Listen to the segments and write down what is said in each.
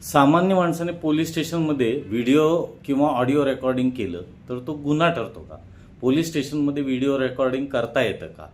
सामान्य माणसाने पोलीस स्टेशनमध्ये व्हिडिओ किंवा ऑडिओ रेकॉर्डिंग केलं तर तो गुन्हा ठरतो का? पोलीस स्टेशनमध्ये व्हिडिओ रेकॉर्डिंग करता येतं का?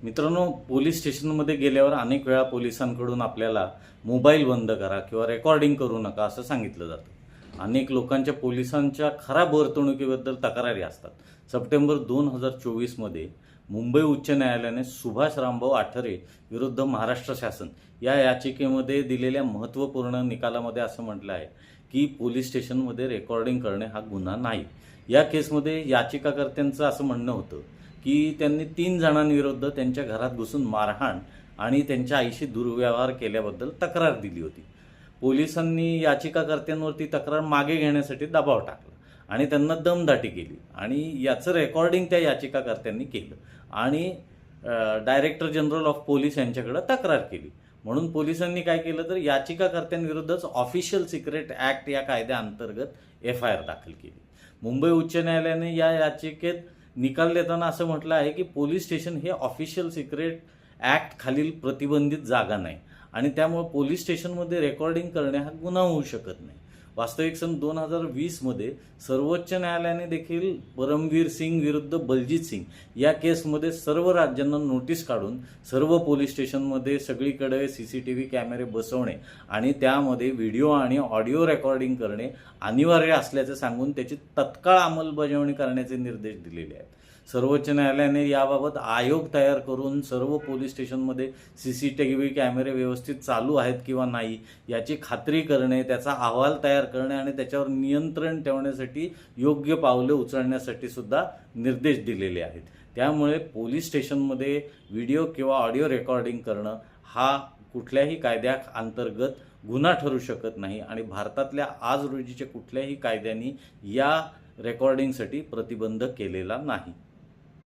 मित्रांनो, पोलीस स्टेशनमध्ये गेल्यावर अनेक वेळा पोलिसांकडून आपल्याला मोबाईल बंद करा किंवा रेकॉर्डिंग करू नका असं सांगितलं जातं. अनेक लोकांच्या पोलिसांच्या खराब वर्तणुकीबद्दल तक्रारी असतात. सप्टेंबर 2024मध्ये मुंबई उच्च न्यायालयाने सुभाष रामभाऊ आठरे विरुद्ध महाराष्ट्र शासन या याचिकेमध्ये दिलेल्या महत्त्वपूर्ण निकालामध्ये असं म्हटलं आहे की पोलीस स्टेशनमध्ये रेकॉर्डिंग करणे हा गुन्हा नाही. या केसमध्ये याचिकाकर्त्यांचं असं म्हणणं होतं की त्यांनी 3 जणांविरुद्ध त्यांच्या घरात घुसून मारहाण आणि त्यांच्या आईशी दुर्व्यवहार केल्याबद्दल तक्रार दिली होती. पोलिसांनी याचिकाकर्त्यांवरती तक्रार मागे घेण्यासाठी दबाव टाकला आणि त्यांना दमदाटी केली आणि याचं रेकॉर्डिंग त्या याचिकाकर्त्यांनी केलं आणि डायरेक्टर जनरल ऑफ पोलीस यांच्याकडे तक्रार केली. म्हणून पोलिसांनी काय केलं तर याचिकाकर्त्यांविरुद्धच ऑफिशियल सिक्रेट ॲक्ट या कायद्याअंतर्गत FIR दाखल केली. मुंबई उच्च न्यायालयाने या याचिकेत निकाल देताना असं म्हटलं आहे की पोलीस स्टेशन हे ऑफिशियल सिक्रेट ॲक्ट खालील प्रतिबंधित जागा नाही आणि त्यामुळे पोलीस स्टेशनमध्ये रेकॉर्डिंग करणे हा गुन्हा होऊ शकत नाही. वास्तविक सन 2020मध्ये सर्वोच्च न्यायालयाने देखील परमवीर सिंग विरुद्ध बलजीत सिंग या केसमध्ये सर्व राज्यांना नोटीस काढून सर्व पोलीस स्टेशनमध्ये सगळीकडे CCTV कॅमेरे बसवणे आणि त्यामध्ये व्हिडिओ आणि ऑडिओ रेकॉर्डिंग करणे अनिवार्य असल्याचे सांगून त्याची तत्काळ अंमलबजावणी करण्याचे निर्देश दिलेले आहेत. सर्वोच्च न्यायालयाने याबाबत आयोग तयार करून सर्व पोलीस स्टेशनमध्ये CCTV कॅमेरे व्यवस्थित चालू आहेत किंवा नाही याची खात्री करणे, त्याचा अहवाल तयार करणे आणि त्याच्यावर नियंत्रण ठेवण्यासाठी योग्य पावले उचलण्यासाठी सुद्धा निर्देश दिलेले आहेत. त्यामुळे पोलीस स्टेशनमध्ये व्हिडिओ किंवा ऑडिओ रेकॉर्डिंग करणं हा कुठल्याही कायद्याअंतर्गत गुन्हा ठरू शकत नाही आणि भारतातल्या आज रोजीच्या कुठल्याही कायद्यांनी या रेकॉर्डिंगसाठी प्रतिबंध केलेला नाही.